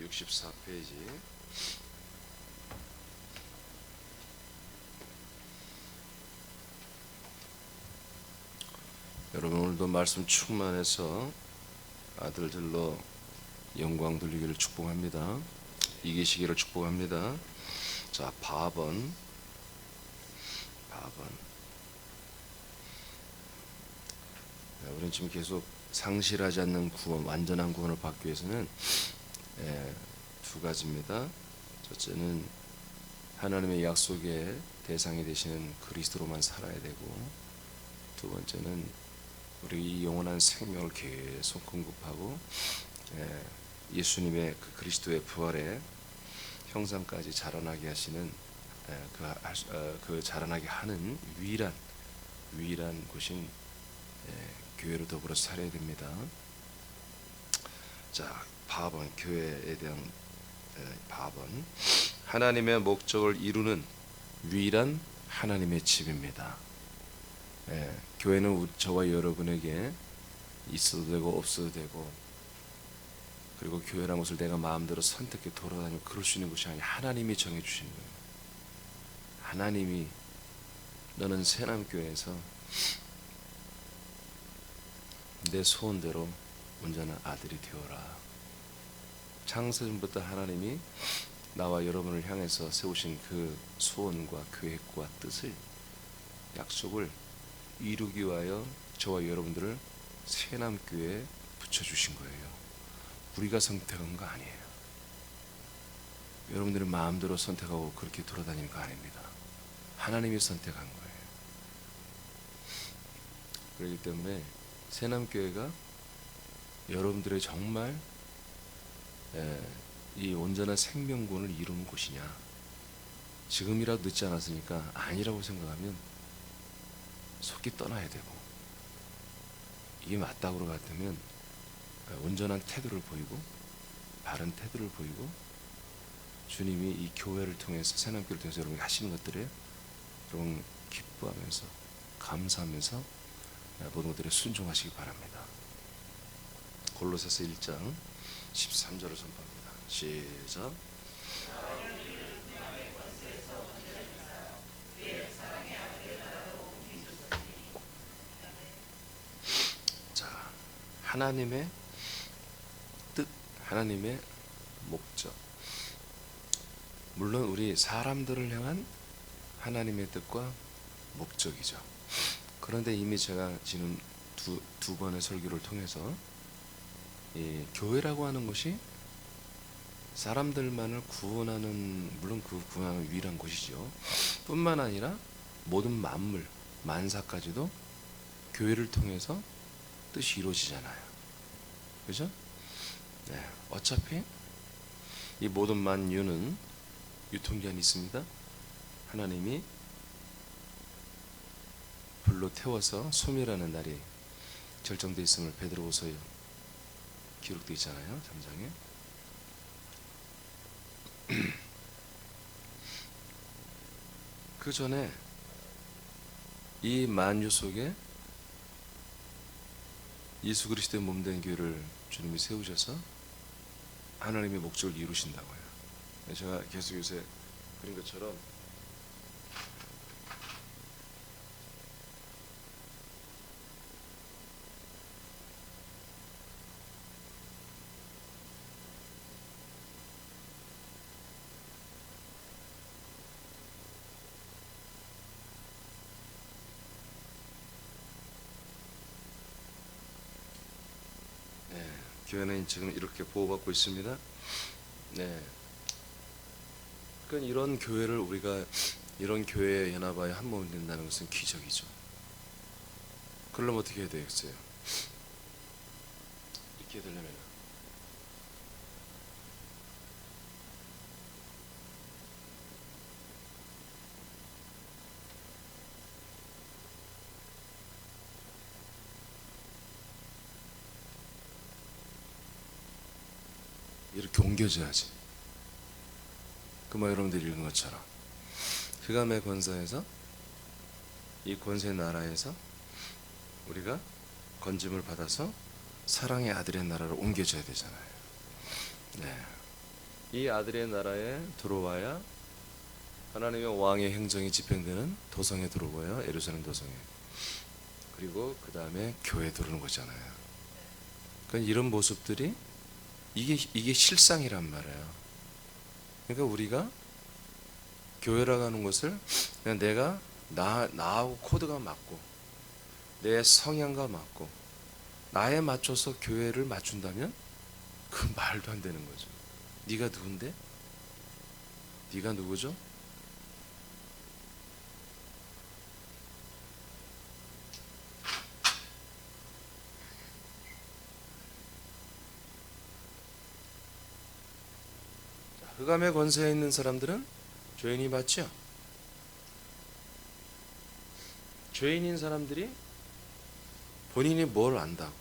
64페이지. 여러분 오늘도 말씀 충만해서 아들들로 영광 돌리기를 축복합니다. 이기시기를 축복합니다. 자, 바번. 우리는 지금 계속 상실하지 않는 구원, 완전한 구원을 받기 위해서는 두 가지입니다. 첫째는 하나님의 약속의 대상이 되시는 그리스도로만 살아야 되고, 두 번째는 우리 이 영원한 생명을 계속 공급하고 예수님의 그 그리스도의 부활의 형상까지 자라나게 하시는 그 자라나게 하는 유일한 곳인 교회로 더불어 살아야 됩니다. 자, 바번, 교회에 대한 바번. 하나님의 목적을 이루는 유일한 하나님의 집입니다. 교회는 저와 여러분에게 있어도 되고 없어도 되고, 그리고 교회라는 것을 내가 마음대로 선택해 돌아다니고 그럴 수 있는 것이 아니라 하나님이 정해주신 거예요. 하나님이 너는 새남교회에서 내 소원대로 온전한 아들이 되어라. 창세전부터 하나님이 나와 여러분을 향해서 세우신 그 소원과 계획과 뜻을, 약속을 이루기 위하여 저와 여러분들을 새남교회에 붙여주신 거예요. 우리가 선택한 거 아니에요. 여러분들이 마음대로 선택하고 그렇게 돌아다니는 거 아닙니다. 하나님이 선택한 거예요. 그렇기 때문에 새남교회가 여러분들의 정말 이 온전한 생명권을 이루는 곳이냐, 지금이라도 늦지 않았으니까 아니라고 생각하면 속이 떠나야 되고, 이게 맞다고 같으면 온전한 태도를 보이고 바른 태도를 보이고, 주님이 이 교회를 통해서, 새남교회를 통해서 여러분이 하시는 것들에 여러분 기뻐하면서 감사하면서 모든 것들에 순종하시기 바랍니다. 골로새서 1장 13절을 선포합니다. 시작. 자, 하나님의 뜻, 하나님의 목적. 물론 우리 사람들을 향한 하나님의 뜻과 목적이죠. 그런데 이미 제가 지금 두 번의 설교를 통해서 이 교회라고 하는 것이 사람들만을 구원하는, 물론 그 구원하는 유일한 곳이죠. 뿐만 아니라 모든 만물, 만사까지도 교회를 통해서 뜻이 이루어지잖아요. 그죠? 네, 어차피 이 모든 만유는 유통기한이 있습니다. 하나님이 불로 태워서 소멸하는 날이 결정되어 있음을 베드로후서에 기록되어 있잖아요. 3장에. 그 전에 이 만유 속에 예수 그리스도의 몸된 교회를 주님이 세우셔서 하나님의 목적을 이루신다고요. 제가 계속 요새 그런 것처럼 교회는 지금 이렇게 보호받고 있습니다. 네. 그러니까 이런 교회에 연합하여 한 몸이 된다는 것은 기적이죠. 그러려면 어떻게 해야 되겠어요? 이렇게 되려면 이렇게 옮겨져야지. 그만 여러분들이 읽은 것처럼 흑암의 권세에서, 이 권세 나라에서 우리가 건짐을 받아서 사랑의 아들의 나라로 옮겨져야 되잖아요. 네. 이 아들의 나라에 들어와야 하나님의 왕의 행정이 집행되는 도성에 들어오고요. 예루살렘 도성에. 그리고 그 다음에 교회에 들어오는 거잖아요. 그러니까 이런 모습들이 이게 실상이란 말이에요. 그러니까 우리가 교회라고 하는 것을 그냥 내가 나하고 코드가 맞고 내 성향과 맞고 나에 맞춰서 교회를 맞춘다면 그 말도 안 되는 거죠. 네가 누군데? 네가 누구죠? 흑암의 권세에 있는 사람들은 죄인이 맞죠? 죄인인 사람들이 본인이 뭘 안다고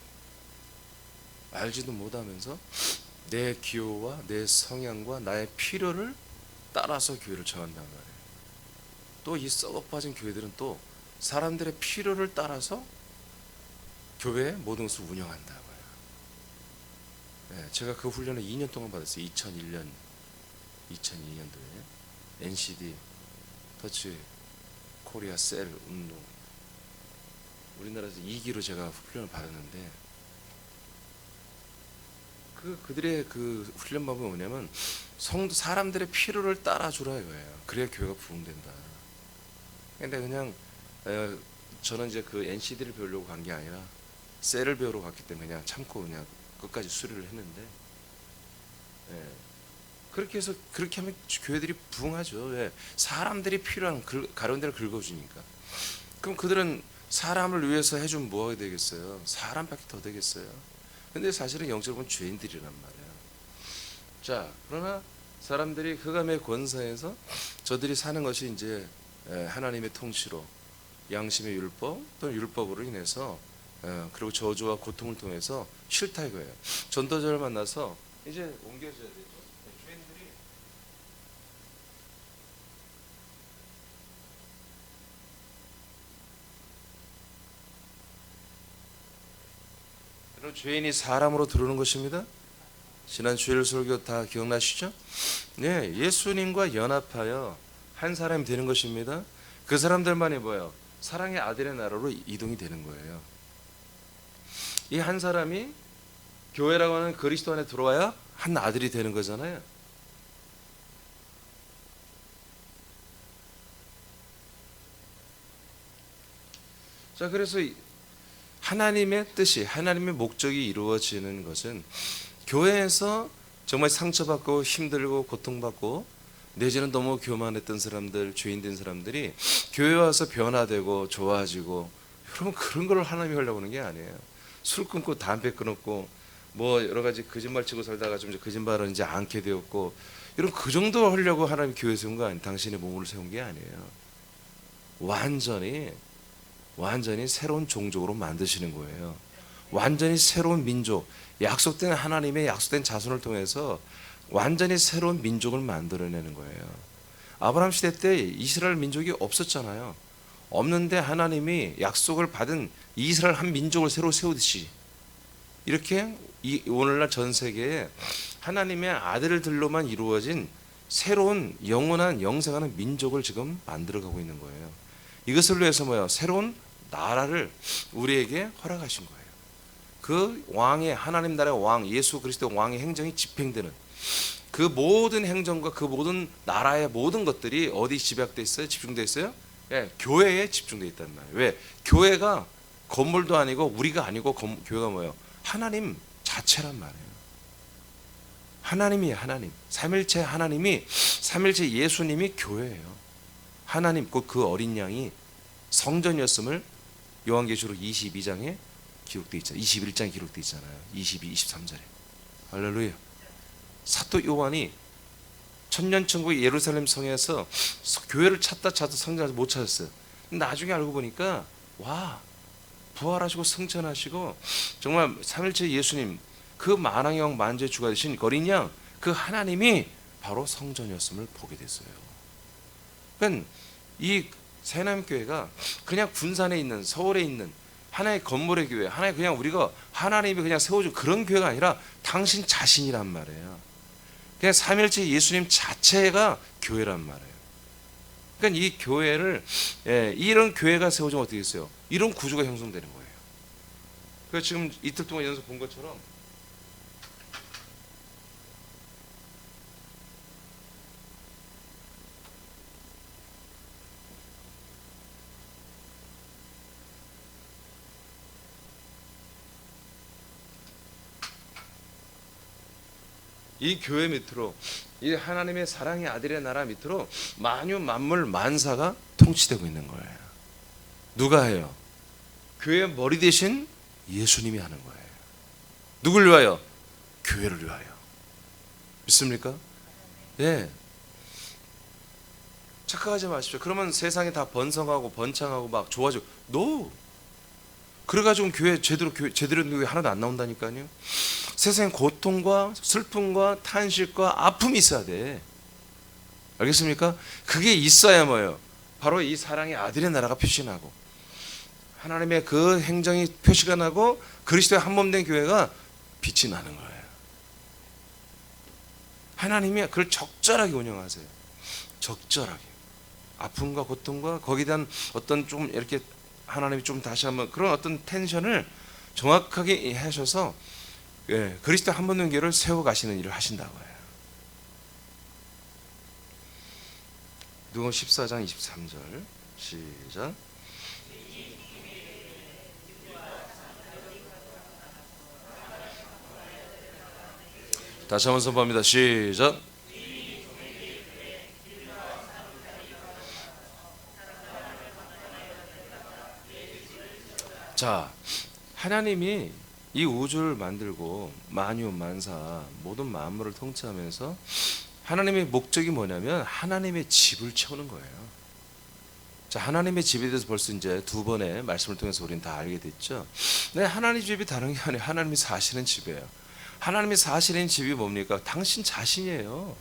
알지도 못하면서 내 기호와 내 성향과 나의 필요를 따라서 교회를 정한단 말이에요. 또 이 썩어 빠진 교회들은 또 사람들의 필요를 따라서 교회의 모든 것을 운영한다고요. 네, 제가 그 훈련을 2년 동안 받았어요. 2002년도에 NCD 터치 코리아 셀 운동 우리나라에서 2기로 제가 훈련을 받았는데 그들의 그 훈련 방법이 뭐냐면 사람들의 필요를 따라주라 이거예요. 그래야 교회가 부흥된다. 근데 그냥 저는 이제 그 NCD를 배우려고 간 게 아니라 셀을 배우러 갔기 때문에 그냥 참고 그냥 끝까지 수료를 했는데 예. 그렇게 해서 그렇게 하면 교회들이 부흥하죠. 왜? 사람들이 필요한 가려운 데를 긁어주니까. 그럼 그들은 사람을 위해서 해주면 뭐가 되겠어요? 사람밖에 더 되겠어요. 근데 사실은 영적으로 보면 죄인들이란 말이에요. 자, 그러나 사람들이 흑암의 권세에서 저들이 사는 것이 이제 하나님의 통치로 양심의 율법 또는 율법으로 인해서 그리고 저주와 고통을 통해서 싫다 이거예요. 전도자를 만나서 이제 옮겨져야 되죠. 죄인들이 여러분 죄인이 사람으로 들어오는 것입니다. 지난 주일 설교 다 기억나시죠? 네, 예수님과 연합하여 한 사람이 되는 것입니다. 그 사람들만이 뭐예요? 사랑의 아들의 나라로 이동이 되는 거예요. 이 한 사람이 교회라고 하는 그리스도 안에 들어와야 한 아들이 되는 거잖아요. 자, 그래서 하나님의 뜻이 하나님의 목적이 이루어지는 것은 교회에서 정말 상처받고 힘들고 고통받고 내지는 너무 교만했던 사람들, 죄인된 사람들이 교회 와서 변화되고 좋아지고 여러분 그런 걸 하나님이 하려고 하는 게 아니에요. 술 끊고 담배 끊었고 뭐 여러 가지 거짓말 치고 살다가 좀 거짓말을 이제 않게 되었고 이런 그 정도 하려고 하나님 교회 세운 거 아니에요. 당신의 몸을 세운 게 아니에요. 완전히 새로운 종족으로 만드시는 거예요. 완전히 새로운 민족, 약속된 하나님의 약속된 자손을 통해서 완전히 새로운 민족을 만들어내는 거예요. 아브라함 시대 때 이스라엘 민족이 없었잖아요. 없는데 하나님이 약속을 받은 이스라엘 한 민족을 새로 세우듯이 이렇게 오늘날 전 세계에 하나님의 아들들로만 이루어진 새로운 영원한 영생하는 민족을 지금 만들어가고 있는 거예요. 이것을 위해서 뭐예요? 새로운 나라를 우리에게 허락하신 거예요. 그 왕의 하나님 나라의 왕 예수 그리스도 왕의 행정이 집행되는 그 모든 행정과 그 모든 나라의 모든 것들이 어디 집약돼 있어요? 집중돼 있어요? 예, 교회에 집중돼 있단 말이에요. 왜? 교회가 건물도 아니고 우리가 아니고 교회가 뭐예요? 하나님 자체란 말이에요. 하나님이에요. 하나님. 삼일체 하나님이 삼일체 예수님이 교회예요. 하나님 그 어린 양이 성전이었음을 요한계시록 22장에 기록되어 있잖아요. 21장에 기록되어 있잖아요. 22, 23절에. 할렐루야. 사도 요한이 천년천국 예루살렘 성에서 교회를 찾다 성전을 못 찾았어요. 나중에 알고 보니까 와 부활하시고 승천하시고 정말 삼일체 예수님 그 만왕의 왕 만주의 주가 되신 어린 양 그 하나님이 바로 성전이었음을 보게 됐어요. 그러니까 이 새남교회가 그냥 군산에 있는 서울에 있는 하나의 건물의 교회, 하나의 그냥 우리가 하나님이 그냥 세워준 그런 교회가 아니라 당신 자신이란 말이에요. 그냥 삼일째 예수님 자체가 교회란 말이에요. 그러니까 이 교회를 이런 교회가 세워지면 어떻게 됐어요? 이런 구조가 형성되는 거예요. 그래서 지금 이틀 동안 연습 본 것처럼 이 교회 밑으로, 이 하나님의 사랑의 아들의 나라 밑으로 만유 만물 만사가 통치되고 있는 거예요. 누가 해요? 교회의 머리 대신 예수님이 하는 거예요. 누굴 위하여? 교회를 위하여. 믿습니까? 예. 착각하지 마십시오. 그러면 세상이 다 번성하고 번창하고 막 좋아지고. No. 그래가지고 교회 제대로 된 교회 하나도 안 나온다니까요. 세상에 고통과 슬픔과 탄식과 아픔이 있어야 돼. 알겠습니까? 그게 있어야 뭐예요? 바로 이 사랑의 아들의 나라가 표시나고 하나님의 그 행정이 표시가 나고 그리스도의 한몸된 교회가 빛이 나는 거예요. 하나님이 그걸 적절하게 운영하세요. 적절하게. 아픔과 고통과 거기에 대한 어떤 좀 이렇게 하나님이 좀 다시 한번 그런 어떤 텐션을 정확하게 하셔서 그리스도 한몸된 교회를 세워가시는 일을 하신다고 해요. 누가복음 14장 23절 시작. 다시 한번 선포합니다. 시작. 자, 하나님이 이 우주를 만들고 만유 만사 모든 만물을 통치하면서 하나님의 목적이 뭐냐면 하나님의 집을 채우는 거예요. 자, 하나님의 집에 대해서 벌써 이제 두 번의 말씀을 통해서 우리는 다 알게 됐죠. 네, 하나님 집이 다른 게 아니에요. 하나님이 사시는 집이에요. 하나님이 사시는 집이 뭡니까? 당신 자신이에요.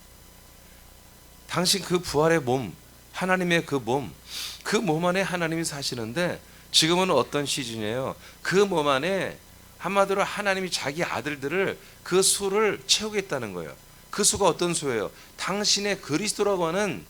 당신 그 부활의 몸, 하나님의 그 몸 안에 하나님이 사시는데 지금은 어떤 시즌이에요? 그 몸 안에 한마디로 하나님이 자기 아들들을 그 수를 채우겠다는 거예요. 그 수가 어떤 수예요? 당신의 그리스도라고 하는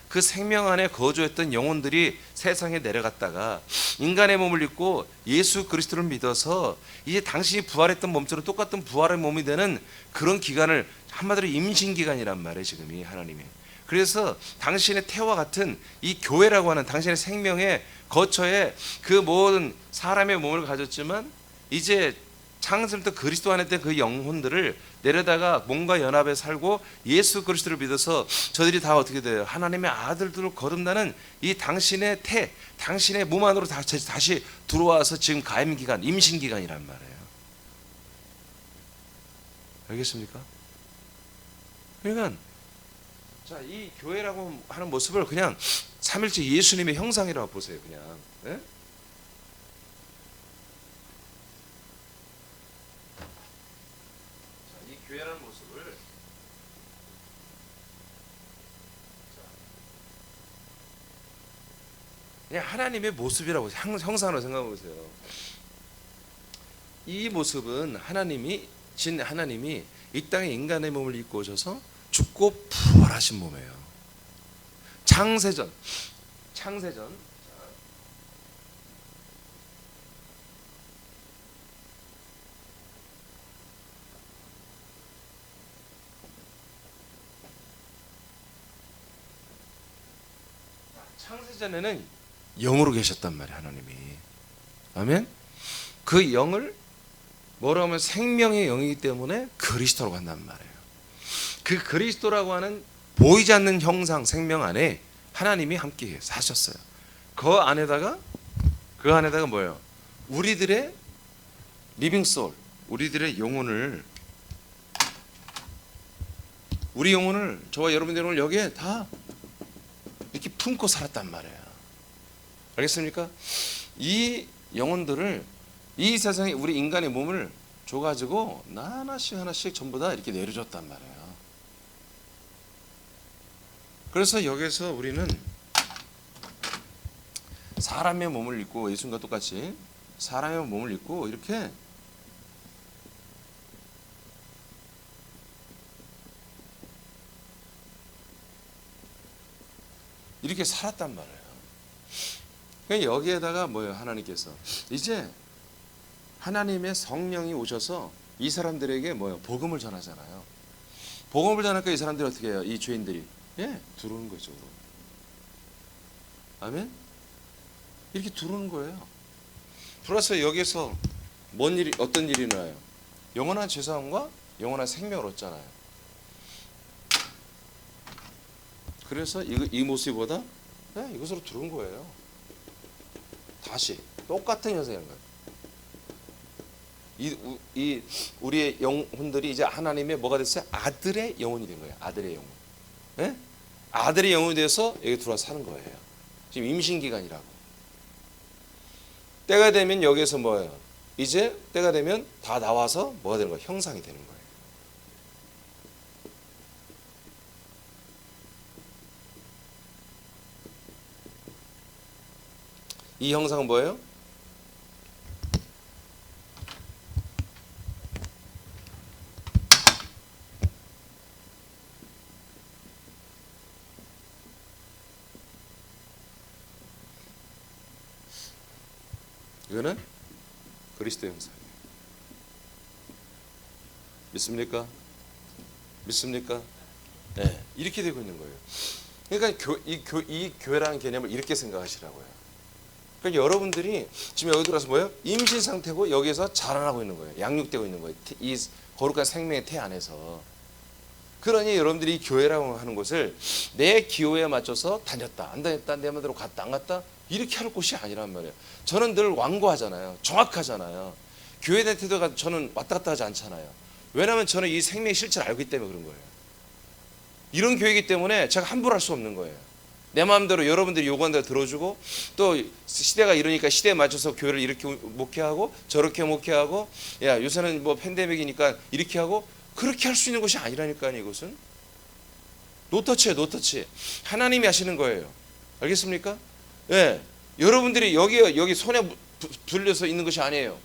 그 생명 안에 거주했던 영혼들이 세상에 내려갔다가 인간의 몸을 입고 예수 그리스도를 믿어서 이제 당신이 부활했던 몸처럼 똑같은 부활의 몸이 되는 그런 기간을 한마디로 임신기간이란 말이에요. 지금이 하나님이. 그래서 당신의 태와 같은 이 교회라고 하는 당신의 생명의 거처에 그 모든 사람의 몸을 가졌지만 이제 창세부터 그리스도 안에 있던 그 영혼들을 내려다가 몸과 연합해 살고 예수 그리스도를 믿어서 저들이 다 어떻게 돼요? 하나님의 아들들을 거듭나는 이 당신의 당신의 몸 안으로 다시 들어와서 지금 가임기간, 임신기간이란 말이에요. 알겠습니까? 그러니까 자, 이 교회라고 하는 모습을 그냥 삼일째 예수님의 형상이라고 보세요. 그냥. 네? 자, 이 교회라는 모습을 그냥 하나님의 모습이라고 형상으로 생각해 보세요. 이 모습은 하나님이 이 땅에 인간의 몸을 입고 오셔서 죽고 부활하신 몸이에요. 창세전. 창세전에는 영으로 계셨단 말이에요. 하나님이. 아멘. 그 영을 뭐라고 하면 생명의 영이기 때문에 그리스도라고 한단 말이에요. 그 그리스도라고 하는 보이지 않는 형상 생명 안에 하나님이 함께 사셨어요. 그 안에다가 뭐예요? 우리들의 리빙 소울, 우리들의 영혼을, 우리 영혼을, 저와 여러분들 영혼을 여기에 다 이렇게 품고 살았단 말이에요. 알겠습니까? 이 영혼들을 이 세상에 우리 인간의 몸을 줘가지고 하나씩 전부 다 이렇게 내려줬단 말이에요. 그래서 여기서 우리는 사람의 몸을 입고 예수님과 똑같이 사람의 몸을 입고 이렇게 이렇게 살았단 말이에요. 그러니까 여기에다가 뭐예요? 하나님께서 이제 하나님의 성령이 오셔서 이 사람들에게 뭐예요? 복음을 전하잖아요. 복음을 전하니까 이 사람들이 어떻게 해요? 이 죄인들이 들어오는 거죠. 아멘? 이렇게 들어오는 거예요. 플러스 여기서 어떤 일이 나요? 영원한 죄사함과 영원한 생명을 얻잖아요. 그래서 이 모습보다 이것으로 들어온 거예요. 다시 똑같은 현상인 거예요. 우리의 영혼들이 이제 하나님의 뭐가 됐어요? 아들의 영혼이 된 거예요. 아들의 영혼. 네? 아들의 영혼이 돼서 여기 들어와 사는 거예요. 지금 임신 기간이라고. 때가 되면 여기서 뭐예요? 이제 때가 되면 다 나와서 뭐가 되는 거예요? 형상이 되는 거예요. 이 형상은 뭐예요? 이거는 그리스도 형상이에요. 믿습니까? 믿습니까? 네, 이렇게 되고 있는 거예요. 그러니까 이 교회라는 개념을 이렇게 생각하시라고요. 그러니까 여러분들이 지금 여기 들어와서 뭐예요? 임신 상태고 여기서 자라나고 있는 거예요. 양육되고 있는 거예요. 이 거룩한 생명의 태 안에서. 그러니 여러분들이 이 교회라고 하는 곳을 내 기호에 맞춰서 다녔다, 안 다녔다, 내 마음대로 갔다, 안 갔다 이렇게 할 곳이 아니란 말이에요. 저는 늘 완고하잖아요. 정확하잖아요. 교회에 대한 태도가 저는 왔다 갔다 하지 않잖아요. 왜냐하면 저는 이 생명의 실체를 알기 때문에 그런 거예요. 이런 교회이기 때문에 제가 함부로 할 수 없는 거예요. 내 마음대로 여러분들이 요구한 대로 들어주고, 또 시대가 이러니까 시대에 맞춰서 교회를 이렇게 목회하고 저렇게 목회하고, 야 요새는 뭐 팬데믹이니까 이렇게 하고, 그렇게 할 수 있는 것이 아니라니까요. 이것은 노터치예요. 노터치. 하나님이 하시는 거예요. 알겠습니까? 예, 여러분들이 여기 손에 붙들려서 있는 것이 아니에요.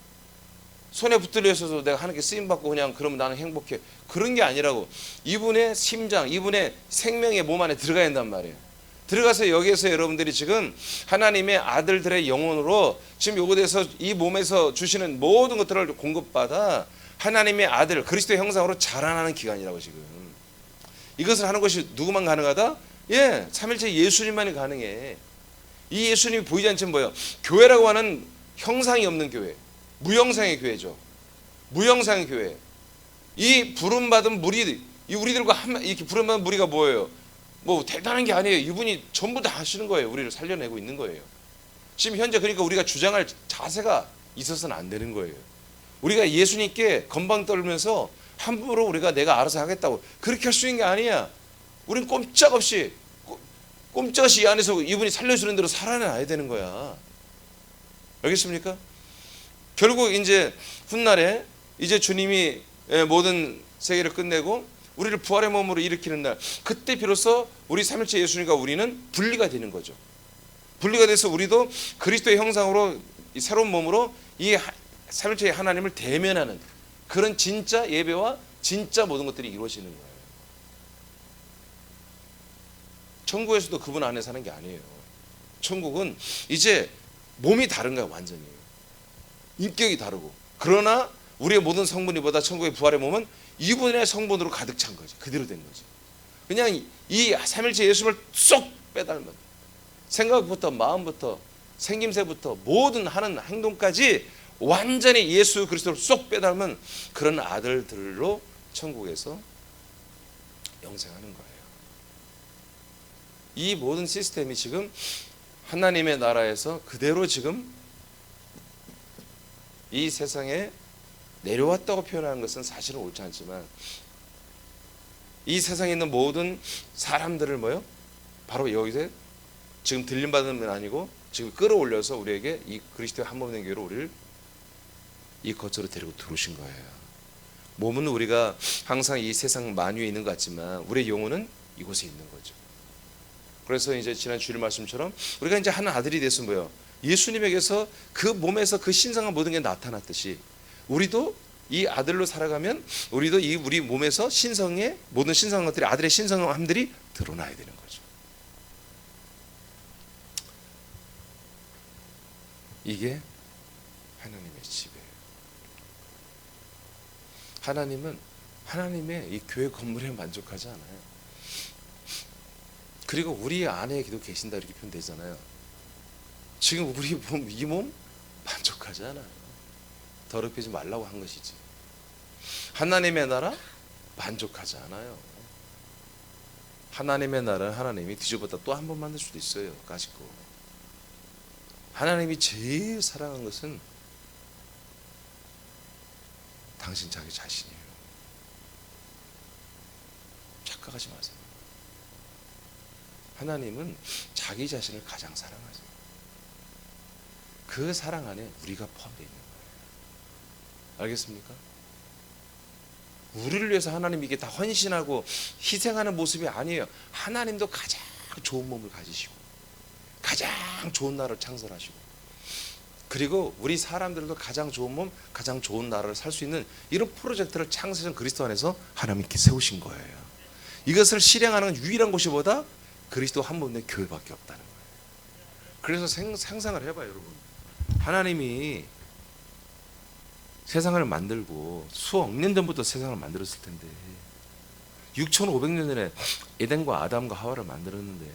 손에 붙들려서 내가 하나님께 쓰임 받고 그냥 그러면 나는 행복해, 그런 게 아니라고. 이분의 심장, 이분의 생명의 몸 안에 들어가야 한단 말이에요. 들어가서 여기에서 여러분들이 지금 하나님의 아들들의 영혼으로 지금 요것에서 이 몸에서 주시는 모든 것들을 공급받아 하나님의 아들 그리스도의 형상으로 자라나는 기간이라고. 지금 이것을 하는 것이 누구만 가능하다? 삼일체 예수님만이 가능해. 이 예수님이 보이지 않지만 뭐예요? 교회라고 하는 형상이 없는 교회, 무형상의 교회죠. 무형상의 교회. 이 부름받은 무리, 이 우리들과 이렇게 부름받은 무리가 뭐예요? 뭐 대단한 게 아니에요. 이분이 전부 다 하시는 거예요. 우리를 살려내고 있는 거예요. 지금 현재 그러니까 우리가 주장할 자세가 있어서는 안 되는 거예요. 우리가 예수님께 건방 떨면서 함부로 우리가 내가 알아서 하겠다고 그렇게 할 수 있는 게 아니야. 우린 꼼짝없이 이 안에서 이분이 살려주는 대로 살아내야 되는 거야. 알겠습니까? 결국 이제 훗날에 이제 주님이 모든 세계를 끝내고 우리를 부활의 몸으로 일으키는 날, 그때 비로소 우리 삼일체 예수님과 우리는 분리가 되는 거죠. 분리가 돼서 우리도 그리스도의 형상으로 이 새로운 몸으로 이 삼일체의 하나님을 대면하는 그런 진짜 예배와 진짜 모든 것들이 이루어지는 거예요. 천국에서도 그분 안에 사는 게 아니에요. 천국은 이제 몸이 다른 거야. 완전히 인격이 다르고. 그러나 우리의 모든 성분이보다 천국의 부활의 몸은 이분의 성분으로 가득 찬 거지. 그대로 된 거지. 그냥 이 삼일체 예수님을 쏙 빼닮은, 생각부터 마음부터 생김새부터 모든 하는 행동까지 완전히 예수 그리스도를 쏙 빼닮은 그런 아들들로 천국에서 영생하는 거예요. 이 모든 시스템이 지금 하나님의 나라에서 그대로 지금 이 세상에 내려왔다고 표현하는 것은 사실은 옳지 않지만, 이 세상에 있는 모든 사람들을 바로 여기서 지금 들림받는 건 아니고 지금 끌어올려서 우리에게 이 그리스도의 한 몸 된 교회로 우리를 이 거처로 데리고 들어오신 거예요. 몸은 우리가 항상 이 세상 만유에 있는 것 같지만 우리의 영혼은 이곳에 있는 거죠. 그래서 이제 지난 주일 말씀처럼 우리가 이제 한 아들이 돼서 예수님에게서 그 몸에서 그 신성한 모든 게 나타났듯이 우리도 이 아들로 살아가면 우리도 우리 몸에서 신성의 모든 신성한 것들이, 아들의 신성함들이 드러나야 되는 거죠. 이게 하나님의 집이에요. 하나님은 하나님의 이 교회 건물에 만족하지 않아요. 그리고 우리 안에 기도 계신다 이렇게 표현되잖아요. 지금 우리 몸, 이 몸 만족하지 않아요. 더럽히지 말라고 한 것이지. 하나님의 나라 만족하지 않아요. 하나님의 나라는 하나님이 뒤집었다 또 한 번 만들 수도 있어요. 까짓거. 하나님이 제일 사랑하는 것은 당신 자기 자신이에요. 착각하지 마세요. 하나님은 자기 자신을 가장 사랑하세요. 그 사랑 안에 우리가 포함되어 있는 거예요. 알겠습니까? 우리를 위해서 하나님이 이게 다 헌신하고 희생하는 모습이 아니에요. 하나님도 가장 좋은 몸을 가지시고 가장 좋은 나라를 창설하시고 그리고 우리 사람들도 가장 좋은 몸, 가장 좋은 나라를 살 수 있는 이런 프로젝트를 창세전 그리스도 안에서 하나님이 이렇게 세우신 거예요. 이것을 실행하는 유일한 곳이 뭐다? 그리스도 한 몸의 교회밖에 없다는 거예요. 그래서 상상을 해봐요, 여러분. 하나님이 세상을 만들고 수억 년 전부터 세상을 만들었을 텐데 6,500년 전에 에덴과 아담과 하와를 만들었는데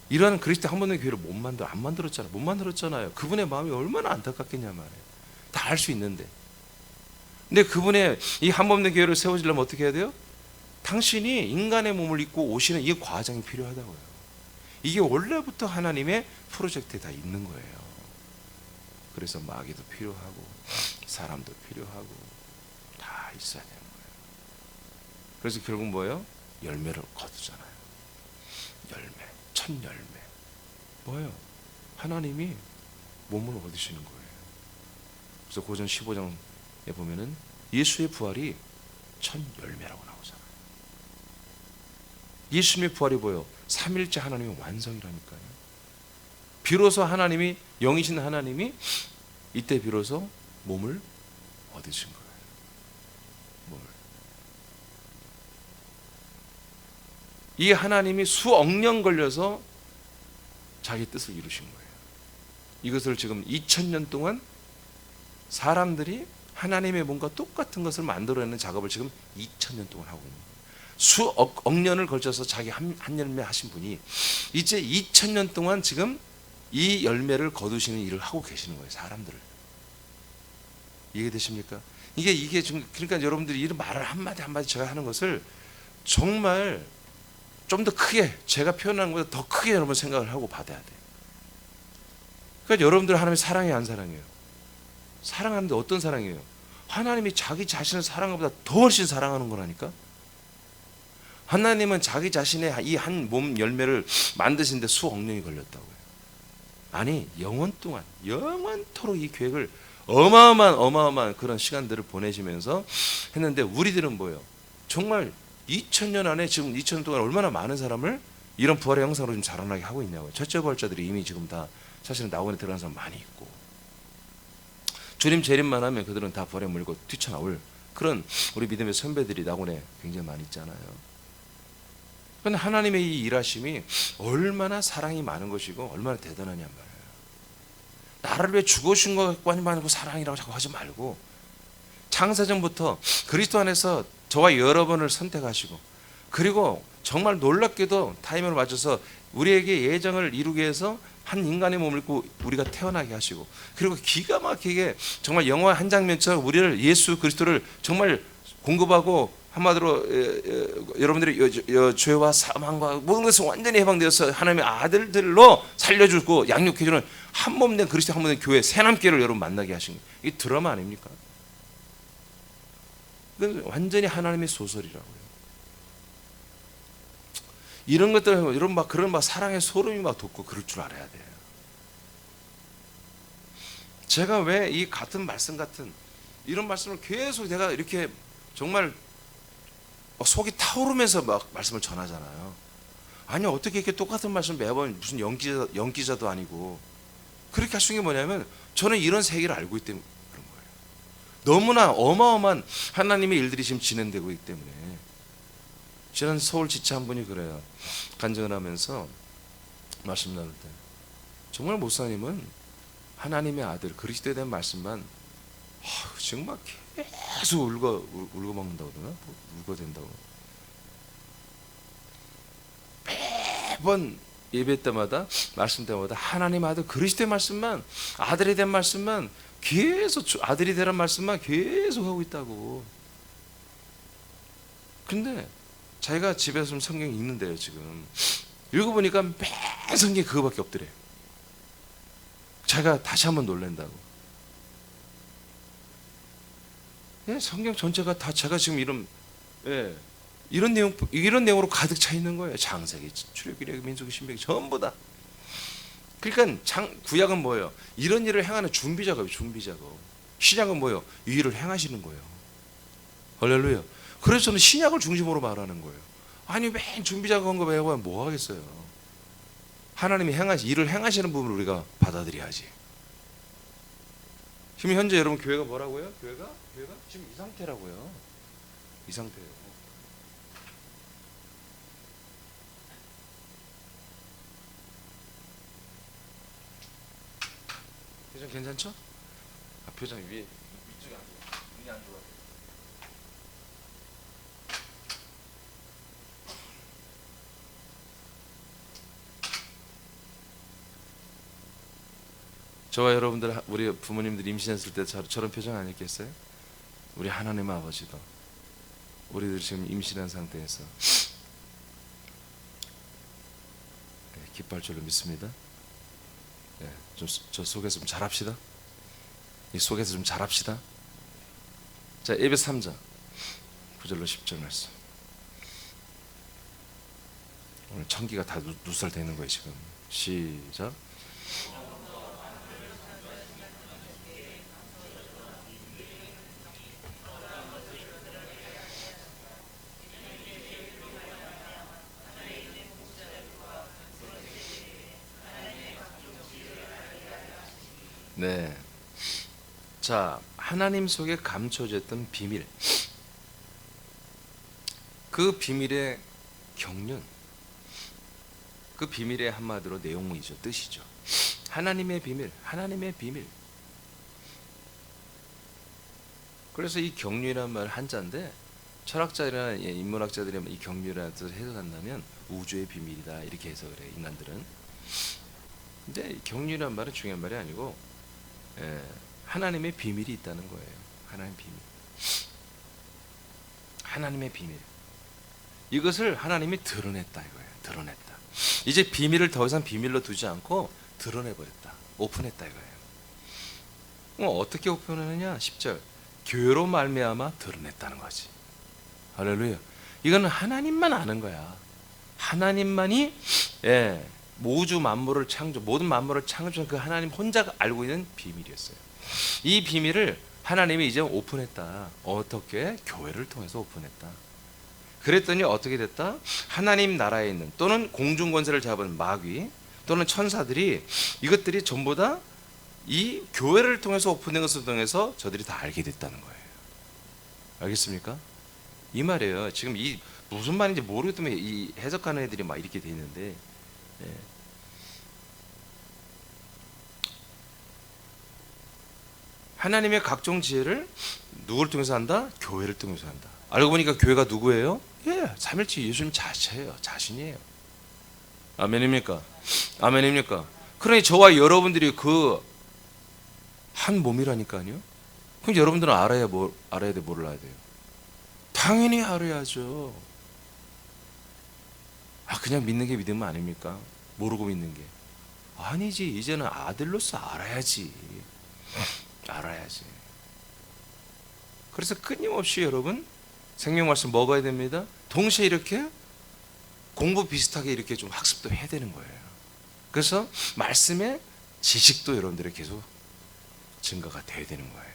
이러한 그리스도 한 번의 교회를 안 만들었잖아요. 못 만들었잖아요. 그분의 마음이 얼마나 안타깝겠냐 말이에요. 다 알 수 있는데. 근데 그분의 이 한 번의 교회를 세워지려면 어떻게 해야 돼요? 당신이 인간의 몸을 입고 오시는 이 과정이 필요하다고요. 이게 원래부터 하나님의 프로젝트에 다 있는 거예요. 그래서 마귀도 필요하고 사람도 필요하고 다 있어야 되는 거예요. 그래서 결국 뭐예요? 열매를 거두잖아요. 열매, 첫 열매. 뭐예요? 하나님이 몸을 얻으시는 거예요. 그래서 고전 15장에 보면은 예수의 부활이 첫 열매라고 나오잖아요. 예수님의 부활이 뭐예요? 삼일째 하나님의 완성이라니까요. 비로소 하나님이 영이신 하나님이 이때 비로소 몸을 얻으신 거예요. 몸을. 이 하나님이 수억 년 걸려서 자기 뜻을 이루신 거예요. 이것을 지금 2000년 동안 사람들이 하나님의 몸과 똑같은 것을 만들어내는 작업을 지금 2000년 동안 하고 있는 거예요. 수억 년을 걸쳐서 자기 한 열매 하신 분이 이제 2000년 동안 지금 이 열매를 거두시는 일을 하고 계시는 거예요. 사람들을. 이해되십니까? 이게 지금 그러니까 여러분들이 이런 말을 한마디 한마디 제가 하는 것을 정말 좀 더 크게 제가 표현하는 것보다 더 크게 여러분 생각을 하고 받아야 돼요. 그러니까 여러분들 하나님이 사랑해요, 안 사랑해요? 사랑하는데 어떤 사랑이에요? 하나님이 자기 자신을 사랑하는 것보다 더 훨씬 사랑하는 거라니까. 하나님은 자기 자신의 이 한 몸 열매를 만드시는데 수억 년이 걸렸다고요. 아니 영원 동안 영원토록 이 계획을 어마어마한 그런 시간들을 보내시면서 했는데 우리들은 뭐예요? 정말 2000년 안에 지금 2000년 동안 얼마나 많은 사람을 이런 부활의 형상으로 좀 자라나게 하고 있냐고요. 첫째 부활자들이 이미 지금 다 사실은 낙원에 들어간 사람 많이 있고 주님 재림만 하면 그들은 다 부활에 물고 뛰쳐나올 그런 우리 믿음의 선배들이 낙원에 굉장히 많이 있잖아요. 그런데 하나님의 이 일하심이 얼마나 사랑이 많은 것이고 얼마나 대단하냔 말이에요. 나를 위해 죽으신 것만이 말고 사랑이라고 자꾸 하지 말고 창세전부터 그리스도 안에서 저와 여러분을 선택하시고 그리고 정말 놀랍게도 타이밍을 맞춰서 우리에게 예정을 이루기 위해서 한 인간의 몸을 입고 우리가 태어나게 하시고 그리고 기가 막히게 정말 영화 한 장면처럼 우리를 예수 그리스도를 정말 공급하고 한마디로 여러분들이 죄와 사망과 모든 것을 완전히 해방되어서 하나님의 아들들로 살려주고 양육해주는 한 몸 된 그리스도 한 몸 된 교회 새남교회를 여러분 만나게 하신 거예요. 이게 드라마 아닙니까? 이건 완전히 하나님의 소설이라고요. 이런 것들 여러분 막 그런 막 사랑의 소름이 막 돋고 그럴 줄 알아야 돼요. 제가 왜 이 같은 말씀 같은 이런 말씀을 계속 내가 이렇게 정말 속이 타오르면서 막 말씀을 전하잖아요. 아니 어떻게 이렇게 똑같은 말씀 매번 무슨 연기자도 아니고 그렇게 할 수 있는 게 뭐냐면 저는 이런 세계를 알고 있기 때문에 그런 거예요. 너무나 어마어마한 하나님의 일들이 지금 진행되고 있기 때문에 지난 서울 지체 한 분이 그래요. 간증을 하면서 말씀 나눌 때 정말 목사님은 하나님의 아들 그리스도에 대한 말씀만 정말 계속 울고 먹는다고 그러나? 울고 된다고. 매번 예배 때마다 말씀 때마다 하나님 아들 그리스도의 말씀만, 아들에 대한 말씀만 계속, 아들이 되란 말씀만 계속 하고 있다고. 근데 자기가 집에서 좀 성경 읽는데요, 지금 읽어보니까 매 성경이 그거밖에 없더래. 자기가 다시 한번 놀란다고. 예, 성경 전체가 다 제가 지금 이런 내용으로 가득 차 있는 거예요. 창세기, 출애굽기, 민수기, 신명기 전부 다. 그러니까 구약은 뭐예요? 이런 일을 행하는 준비 작업이 준비 작업. 신약은 뭐예요? 이 일을 행하시는 거예요. 할렐루야. 그래서 저는 신약을 중심으로 말하는 거예요. 아니 맨 준비 작업한 거 배워보면 뭐 하겠어요? 하나님이 일을 행하시는 부분을 우리가 받아들여야지. 지금 현재 여러분 교회가 뭐라고요? 교회가 지금 이 상태라고요. 이 상태예요. 표정 괜찮죠? 표정 위쪽에 안 좋아. 눈이 안 좋아. 저와 여러분들, 우리 부모님들 임신했을 때 저런 표정 아니겠어요? 우리 하나님 아버지도 우리들 지금 임신한 상태에서 기뻐할 줄로 믿습니다. 저 속에서 좀 잘합시다. 이 속에서 좀 잘합시다. 자, 에베소 3장 9절로 10절 말씀. 오늘 천기가 다 누설되는 거예요 지금. 시작. 네. 자, 하나님 속에 감춰졌던 비밀, 그 비밀의 경륜, 그 비밀의 한마디로 내용이죠, 뜻이죠. 하나님의 비밀, 하나님의 비밀. 그래서 이 경륜이라는 말 한자인데, 철학자들이나 인문학자들이 이 경륜이라는 뜻을 해석한다면 우주의 비밀이다 이렇게 해석을 해요, 인간들은. 근데 경륜이라는 말은 중요한 말이 아니고 하나님의 비밀이 있다는 거예요. 하나님의 비밀. 하나님의 비밀. 이것을 하나님이 드러냈다 이거예요. 드러냈다. 이제 비밀을 더 이상 비밀로 두지 않고 드러내버렸다. 오픈했다 이거예요. 어떻게 오픈하느냐? 10절. 교회로 말미암아 드러냈다는 거지. 할렐루야. 이거는 하나님만 아는 거야. 하나님만이 우주 만물을 모든 만물을 창조한 그 하나님 혼자 알고 있는 비밀이었어요. 이 비밀을 하나님이 이제 오픈했다. 어떻게? 교회를 통해서 오픈했다. 그랬더니 어떻게 됐다? 하나님 나라에 있는 또는 공중 권세를 잡은 마귀 또는 천사들이 이것들이 전부 다 이 교회를 통해서 오픈된 것을 통해서 저들이 다 알게 됐다는 거예요. 알겠습니까? 이 말이에요. 지금 이 무슨 말인지 모르기 때문에 이 해석하는 애들이 막 이렇게 돼 있는데 하나님의 각종 지혜를 누구를 통해서 한다? 교회를 통해서 한다. 알고 보니까 교회가 누구예요? 삼일째 예수님 자체예요. 자신이에요. 아멘입니까? 아멘입니까? 그러니 저와 여러분들이 그 한 몸이라니까요. 그럼 여러분들은 알아야 돼? 뭐를 알아야 돼요? 당연히 알아야죠. 그냥 믿는 게 믿음 아닙니까? 모르고 믿는 게 아니지. 이제는 아들로서 알아야지. 알아야지. 그래서 끊임없이 여러분 생명 말씀 먹어야 됩니다. 동시에 이렇게 공부 비슷하게 이렇게 좀 학습도 해야 되는 거예요. 그래서 말씀의 지식도 여러분들이 계속 증가가 돼야 되는 거예요.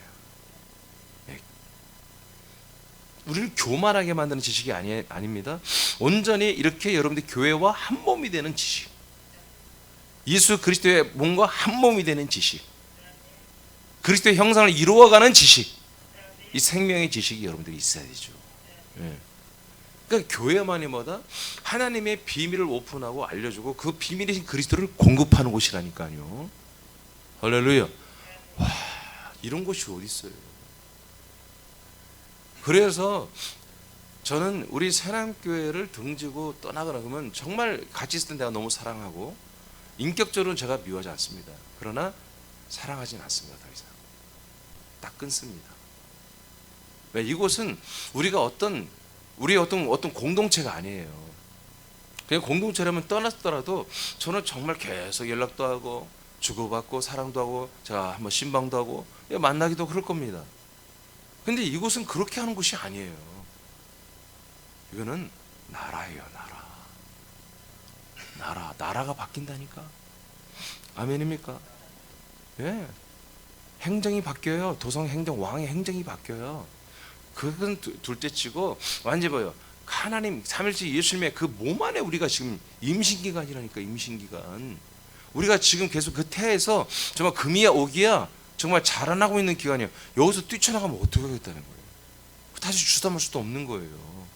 우리를 교만하게 만드는 지식이 아닙니다. 온전히 이렇게 여러분들 교회와 한 몸이 되는 지식, 예수 그리스도의 몸과 한 몸이 되는 지식, 그리스도의 형상을 이루어가는 지식, 이 생명의 지식이 여러분들이 있어야 되죠. 그러니까 교회만이 뭐다? 하나님의 비밀을 오픈하고 알려주고 그 비밀이신 그리스도를 공급하는 곳이라니까요. 할렐루야. 와, 이런 곳이 어디 있어요? 그래서 저는 우리 새남교회를 등지고 떠나거나 그러면 정말 같이 있을 때 내가 너무 사랑하고 인격적으로는 제가 미워하지 않습니다. 그러나 사랑하진 않습니다. 더 이상 딱 끊습니다. 왜? 이곳은 우리의 어떤 공동체가 아니에요. 그냥 공동체라면 떠났더라도 저는 정말 계속 연락도 하고 주고받고 사랑도 하고 제가 한번 신방도 하고 만나기도 그럴 겁니다. 근데 이곳은 그렇게 하는 곳이 아니에요. 이거는 나라예요. 나라가 바뀐다니까. 아멘입니까? 예. 행정이 바뀌어요. 도성 행정, 왕의 행정이 바뀌어요. 그건 둘째치고 완전히 뭐예요? 하나님 삼일째 예수님의 그 몸 안에 우리가 지금 임신기간이라니까. 임신기간. 우리가 지금 계속 그 태에서 정말 금이야 오기야 정말 자라나고 있는 기간이에요. 여기서 뛰쳐나가면 어떻게 하겠다는 거예요? 다시 주담할 수도 없는 거예요.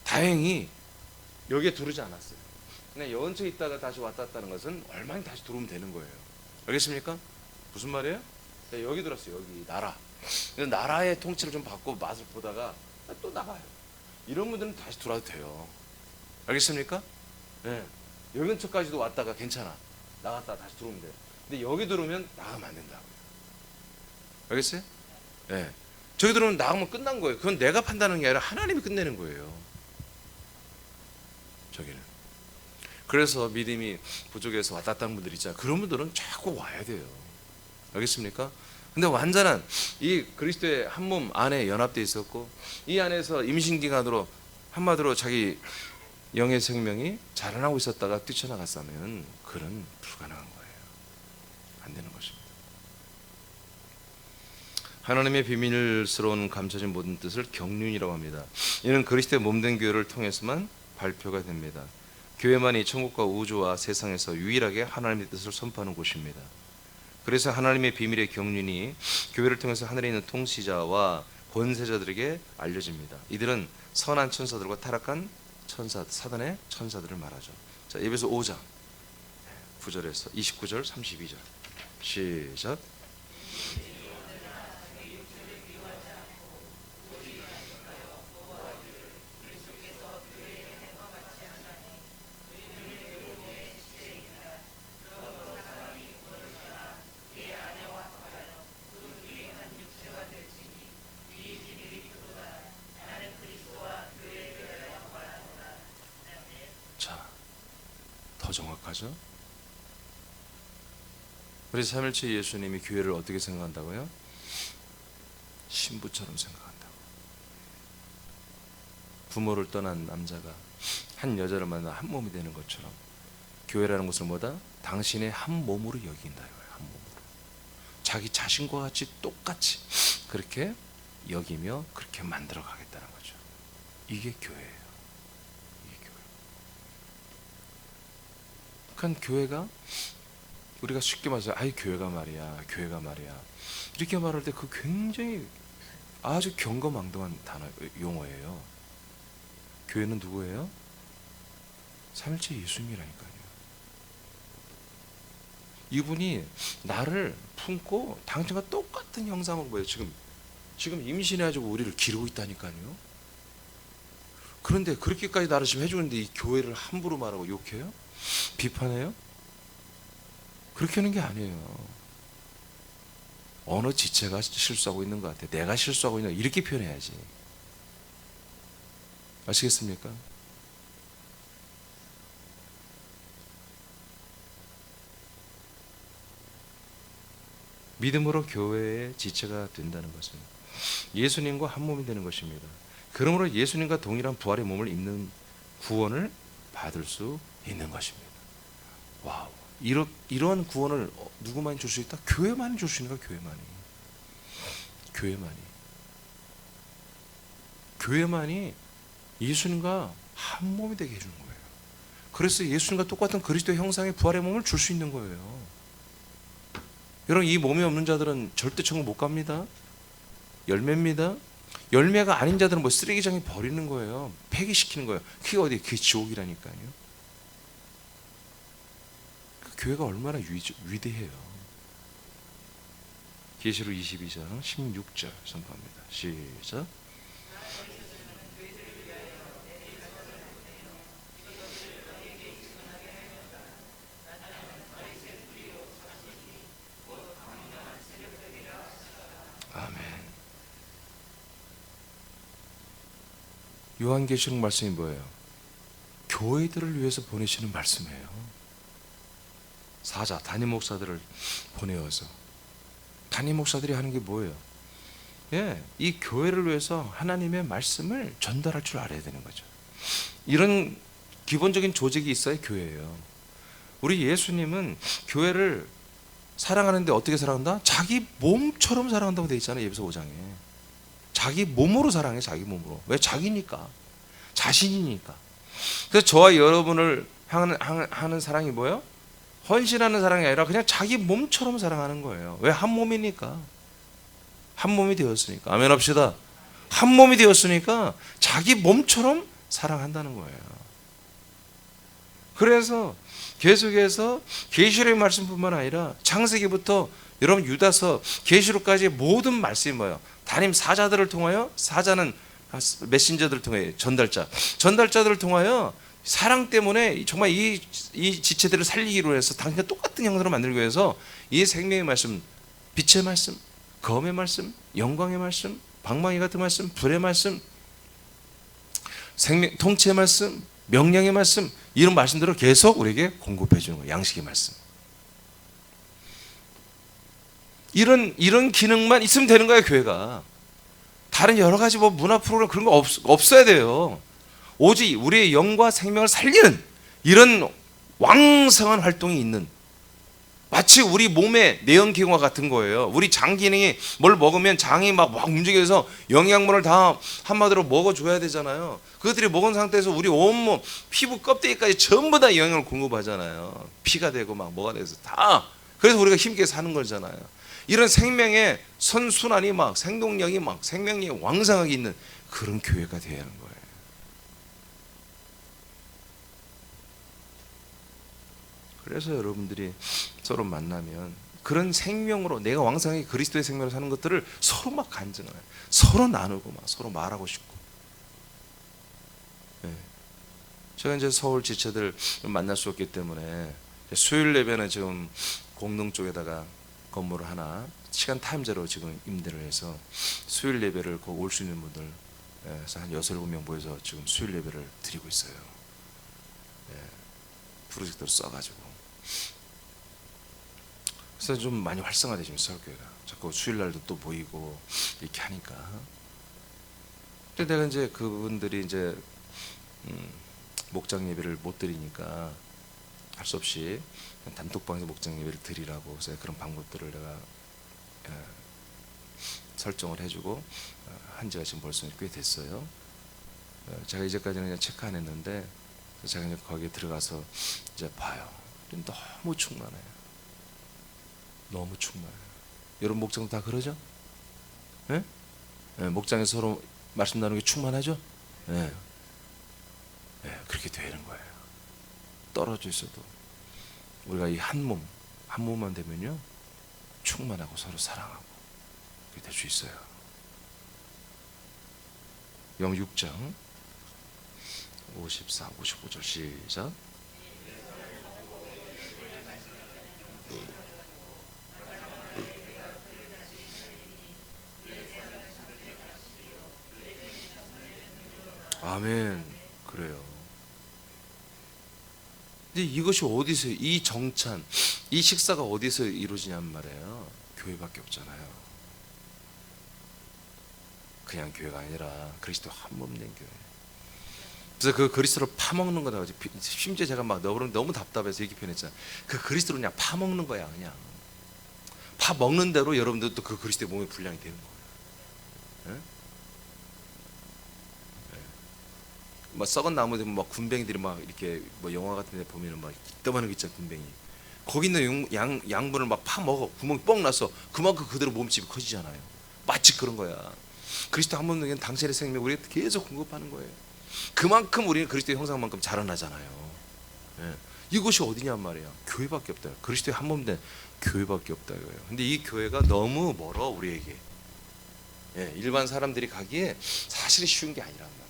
다행히 여기에 들어오지 않았어요. 그냥 여원처에 있다가 다시 왔다 갔다는 것은 얼마나 다시 들어오면 되는 거예요. 알겠습니까? 무슨 말이에요? 여기 들었어요. 여기 나라. 나라의 통치를 좀 받고 맛을 보다가 또 나가요. 이런 분들은 다시 들어와도 돼요. 알겠습니까? 네. 여기 근처까지도 왔다가 괜찮아. 나갔다 다시 들어오면 돼요. 근데 여기 들어오면 나가면 안 된다고요. 알겠어요? 네. 저기 들어오면 나가면 끝난 거예요. 그건 내가 판단하는 게 아니라 하나님이 끝내는 거예요. 저기는. 그래서 믿음이 부족해서 왔다 갔다 하는 분들 있잖아요. 그런 분들은 자꾸 와야 돼요. 알겠습니까? 근데 완전한 이 그리스도의 한 몸 안에 연합되어 있었고 이 안에서 임신기간으로 한마디로 자기 영의 생명이 자라나고 있었다가 뛰쳐나갔다면 그런 불가능한 거예요. 안 되는 것입니다. 하나님의 비밀스러운 감춰진 모든 뜻을 경륜이라고 합니다. 이는 그리스도의 몸된 교회를 통해서만 발표가 됩니다. 교회만이 천국과 우주와 세상에서 유일하게 하나님의 뜻을 선포하는 곳입니다. 그래서 하나님의 비밀의 경륜이 교회를 통해서 하늘에 있는 통치자와 권세자들에게 알려집니다. 이들은 선한 천사들과 타락한 사단의 천사들을 말하죠. 자, 에베소 5장 9절에서 29절 32절 시작. 더 정확하죠? 우리 삼일체 예수님이 교회를 어떻게 생각한다고요? 신부처럼 생각한다고. 부모를 떠난 남자가 한 여자를 만나 한 몸이 되는 것처럼 교회라는 것은 뭐다? 당신의 한 몸으로 여긴다. 한 몸으로. 자기 자신과 같이 똑같이 그렇게 여기며 그렇게 만들어 가겠다는 거죠. 이게 교회예요. 교회가 우리가 쉽게 말해서 아이 교회가 말이야 이렇게 말할 때 그 굉장히 아주 경거망동한 단어 용어예요. 교회는 누구예요? 삼일체 예수님이라니까요. 이분이 나를 품고 당신과 똑같은 형상으로 보여요. 지금 임신해가지고 우리를 기르고 있다니까요. 그런데 그렇게까지 나를 지금 해주는데 이 교회를 함부로 말하고 욕해요? 비판해요? 그렇게 하는 게 아니에요. 어느 지체가 실수하고 있는 것 같아. 내가 실수하고 있는 것 같아. 이렇게 표현해야지. 아시겠습니까? 믿음으로 교회의 지체가 된다는 것은 예수님과 한 몸이 되는 것입니다. 그러므로 예수님과 동일한 부활의 몸을 입는 구원을 받을 수 있는 것입니다. 와우. 이런 구원을 누구만이 줄 수 있다? 교회만이 줄 수 있는 거야. 교회만이 예수님과 한 몸이 되게 해주는 거예요. 그래서 예수님과 똑같은 그리스도의 형상의 부활의 몸을 줄 수 있는 거예요. 여러분, 이 몸이 없는 자들은 절대 천국 못 갑니다. 열매입니다. 열매가 아닌 자들은 뭐 쓰레기장에 버리는 거예요. 폐기시키는 거예요. 그게 어디? 그게 지옥이라니까요. 교회가 얼마나 위대해요. 계시록 22장 16절 선포합니다. 시작. 아멘. 요한계시록 말씀이 뭐예요? 교회들을 위해서 보내시는 말씀이에요. 사자, 담임 목사들을 보내어서 담임 목사들이 하는 게 뭐예요? 이 교회를 위해서 하나님의 말씀을 전달할 줄 알아야 되는 거죠. 이런 기본적인 조직이 있어야 교회예요. 우리 예수님은 교회를 사랑하는데 어떻게 사랑한다? 자기 몸처럼 사랑한다고 되어 있잖아요. 예배서 5장에. 자기 몸으로 사랑해. 자기 몸으로. 왜? 자기니까. 자신이니까. 그래서 저와 여러분을 하는 사랑이 뭐예요? 헌신하는 사랑이 아니라 그냥 자기 몸처럼 사랑하는 거예요. 왜? 한 몸이니까. 한 몸이 되었으니까. 아멘 합시다. 한 몸이 되었으니까 자기 몸처럼 사랑한다는 거예요. 그래서 계속해서 계시록의 말씀뿐만 아니라 창세기부터 여러분 유다서 계시록까지 모든 말씀이 뭐예요? 담임 사자들을 통하여, 사자는 메신저들을 통해 전달자들을 통하여 사랑 때문에 정말 이 지체들을 살리기로 해서 당신과 똑같은 형상으로 만들기 위해서 이 생명의 말씀, 빛의 말씀, 검의 말씀, 영광의 말씀, 방망이 같은 말씀, 불의 말씀, 생명 통치의 말씀, 명령의 말씀, 이런 말씀들을 계속 우리에게 공급해 주는 거예요. 양식의 말씀. 이런 기능만 있으면 되는 거예요, 교회가. 다른 여러 가지 뭐 문화 프로그램 그런 거 없어야 돼요. 오직 우리의 영과 생명을 살리는 이런 왕성한 활동이 있는, 마치 우리 몸의 내연기관과 같은 거예요. 우리 장 기능이 뭘 먹으면 장이 막 움직여서 영양분을 다 한마디로 먹어줘야 되잖아요. 그것들이 먹은 상태에서 우리 온몸 피부 껍데기까지 전부 다 영양을 공급하잖아요. 피가 되고 막 뭐가 돼서 다. 그래서 우리가 힘있게 사는 거잖아요. 이런 생명의 선순환이 막 생동력이 막 생명력이 왕성하게 있는 그런 교회가 되어야 하는 거예요. 그래서 여러분들이 서로 만나면 그런 생명으로, 내가 왕성하게 그리스도의 생명으로 사는 것들을 서로 막 간증을 해요. 서로 나누고 막 서로 말하고 싶고. 제가 이제 서울 지체들 만날 수 없기 때문에 수요일 예배는 지금 공릉 쪽에다가 건물을 하나 시간 타임제로 지금 임대를 해서 수요일 예배를 거기 올 수 있는 분들 그래서 한 6, 7명 모여서 지금 수요일 예배를 드리고 있어요. 프로젝트를 써가지고. 그래서 좀 많이 활성화되죠, 서울교회가. 자꾸 수요일날도 또 모이고 이렇게 하니까. 근데 내가 이제 그분들이 이제 목장 예배를 못 드리니까 할 수 없이 단톡방에서 목장 예배를 드리라고 그래서 그런 방법들을 내가 설정을 해주고 한 지가 지금 벌써 꽤 됐어요. 제가 이제까지는 그냥 체크 안 했는데 제가 이제 거기에 들어가서 이제 봐요. 너무 충만해요. 너무 충만해요. 여러분 목장 다 그러죠? 네? 목장에서 서로 말씀 나누는 게 충만하죠? 네. 그렇게 되는 거예요. 떨어져 있어도 우리가 이 한 몸만 되면요 충만하고 서로 사랑하고 그렇게 될 수 있어요. 영 6장 54, 55절 시작. 아멘. 그래요. 근데 이것이 어디서, 이 정찬, 이 식사가 어디서 이루어지냔 말이에요. 교회밖에 없잖아요. 그냥 교회가 아니라 그리스도 한 몸 된 교회. 그래서 그 그리스도를 파먹는 거다. 심지어 제가 막 너무 답답해서 이렇게 표현했잖아요. 그 그리스도를 그냥 파먹는 거야. 그냥 파먹는 대로 여러분들도 그 그리스도의 몸의 분량이 되는 거예요. 네? 막 썩은 나무들 막 군뱅이들이 막 이렇게 뭐 영화 같은 데 보면은 막 이따만한 거 있잖아, 군뱅이. 거기 있는 양분을 막 파먹어. 구멍이 뻥 나서 그만큼 그대로 몸집이 커지잖아요. 마치 그런 거야. 그리스도 한 몸 된 당신의 생명 우리가 계속 공급하는 거예요. 그만큼 우리는 그리스도의 형상만큼 자라나잖아요. 이곳이 어디냔 말이야. 교회밖에 없다. 그리스도의 한 몸 된 교회밖에 없다 이거예요. 근데 이 교회가 너무 멀어 우리에게. 예, 일반 사람들이 가기에 사실 쉬운 게 아니란 말이에요.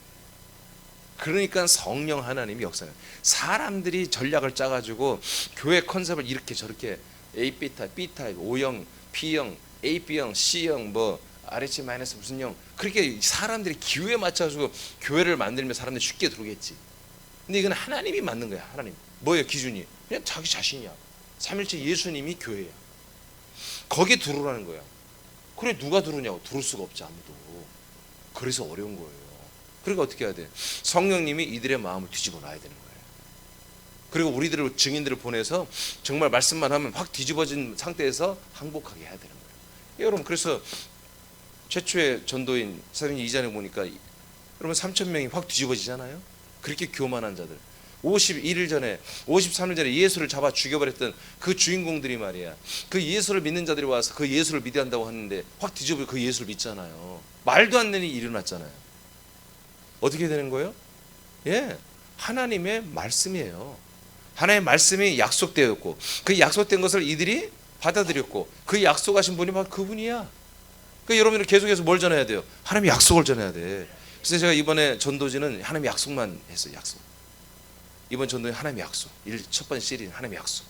그러니까 성령 하나님이 역사해요. 사람들이 전략을 짜가지고 교회 컨셉을 이렇게 저렇게 A, B타입, B타입, O형, B형, AB형, C형, 뭐 RH 마이너스 무슨 형, 그렇게 사람들이 기호에 맞춰서 교회를 만들면 사람들이 쉽게 들어오겠지. 근데 이건 하나님이 만든 거야. 하나님 뭐예요 기준이? 그냥 자기 자신이야. 삼일째 예수님이 교회야. 거기 들어오라는 거야. 그래 누가 들어오냐고. 들어올 수가 없지 아무도. 그래서 어려운 거예요. 그러니까 어떻게 해야 돼? 성령님이 이들의 마음을 뒤집어 놔야 되는 거예요. 그리고 우리들을 증인들을 보내서 정말 말씀만 하면 확 뒤집어진 상태에서 항복하게 해야 되는 거예요. 여러분 그래서 최초의 전도인 사도행전 2장에 보니까 여러분 3,000명이 확 뒤집어지잖아요. 그렇게 교만한 자들 51일 전에 53일 전에 예수를 잡아 죽여버렸던 그 주인공들이 말이야. 그 예수를 믿는 자들이 와서 그 예수를 믿어야 한다고 하는데 확 뒤집어 그 예수를 믿잖아요. 말도 안 되는 일이 일어났잖아요. 어떻게 되는 거예요? 예, 하나님의 말씀이에요. 하나님의 말씀이 약속되었고 그 약속된 것을 이들이 받아들였고 그 약속하신 분이 바로 그분이야. 그러니까 여러분은 계속해서 뭘 전해야 돼요? 하나님의 약속을 전해야 돼. 그래서 제가 이번에 전도지는 하나님의 약속만 했어요. 약속. 이번 전도는 하나님의 약속. 첫 번째 시리즈는 하나님의 약속.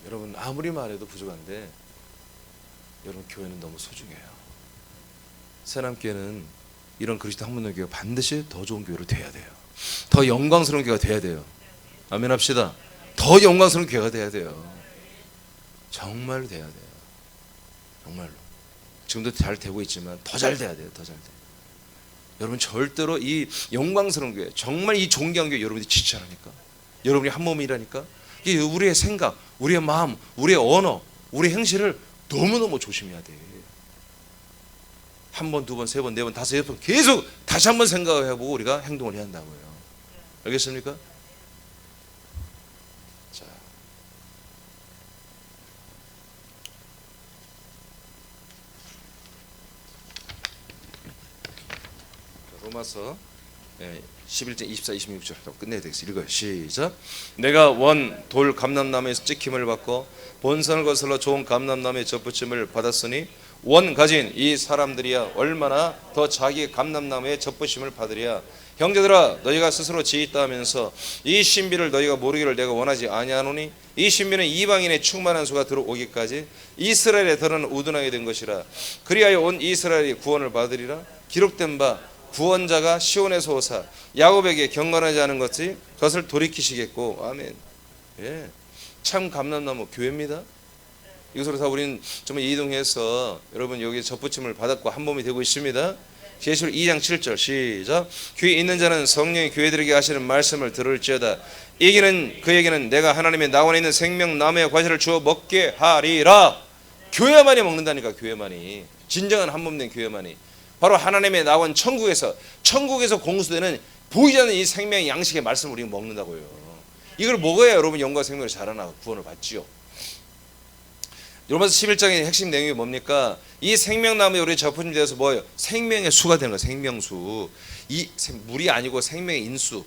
여러분 아무리 말해도 부족한데 여러분 교회는 너무 소중해요. 새남교회는 이런 그리스도 한 분의 교회가 반드시 더 좋은 교회로 돼야 돼요. 더 영광스러운 교회가 돼야 돼요. 아멘 합시다. 더 영광스러운 교회가 돼야 돼요. 정말로 돼야 돼요. 정말로. 지금도 잘 되고 있지만 더 잘 돼야 돼요. 더 잘 돼요. 여러분 절대로 이 영광스러운 교회, 정말 이 존귀한 교회 여러분이 지체하니까, 여러분이 한 몸이라니까, 이게 우리의 생각, 우리의 마음, 우리의 언어, 우리의 행실을 너무너무 조심해야 돼. 한 번, 두 번, 세 번, 네 번, 다섯, 여섯 번 계속 다시 한번 생각을 해보고 우리가 행동을 해야 한다고요. 알겠습니까? 자, 로마서 11장 24, 26절 끝내야 되겠어요. 읽어요. 시작. 내가 원 돌 감람나무에서 찍힘을 받고 본선을 거슬러 좋은 감람나무의 젖붙임을 받았으니 원 가진 이 사람들이야 얼마나 더 자기 감람나무의 젖붙임을 받으랴. 형제들아 너희가 스스로 지있다 하면서 이 신비를 너희가 모르기를 내가 원하지 아니하노니 이 신비는 이방인의 충만한 수가 들어오기까지 이스라엘에 더는 우둔하게 된 것이라. 그리하여 온 이스라엘이 구원을 받으리라. 기록된 바 구원자가 시온에서 오사 야곱에게 경건하지 않은 것을 돌이키시겠고. 아멘. 예, 참 감람나무 교회입니다. 이것으로 다 우리는 정말 이동해서 여러분 여기 젖붙임을 받았고 한 몸이 되고 있습니다. 계시록 2장 7절 시작. 귀 있는 자는 성령이 교회들에게 하시는 말씀을 들을지어다. 이기는 그에게는 내가 하나님의 낙원에 있는 생명나무의 과실을 주어 먹게 하리라. 교회만이 먹는다니까. 교회만이, 진정한 한 몸 된 교회만이 바로 하나님의 낙원 천국에서 공수되는 보이지 않는 이 생명의 양식의 말씀을 우리가 먹는다고요. 이걸 먹어야 여러분 영과 생명을 자라나 구원을 받지요. 로마서 11장의 핵심 내용이 뭡니까? 이 생명나무에 우리 접붙임 되어서 뭐예요? 생명의 수가 되는 거예요. 생명수. 이 물이 아니고 생명의 인수,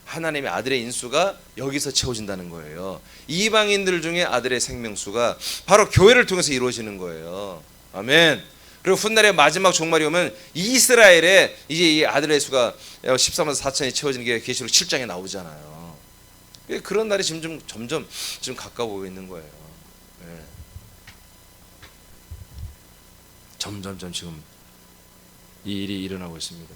하나님의 아들의 인수가 여기서 채워진다는 거예요. 이방인들 중에 아들의 생명수가 바로 교회를 통해서 이루어지는 거예요. 아멘. 그리고 훗날의 마지막 종말이 오면 이스라엘에 이제 이 아들의 수가 14만 4천이 채워지는 게 계시록 7장에 나오잖아요. 그런 날이 지금 점점 가까워오고 있는 거예요. 네. 점점 지금 이 일이 일어나고 있습니다.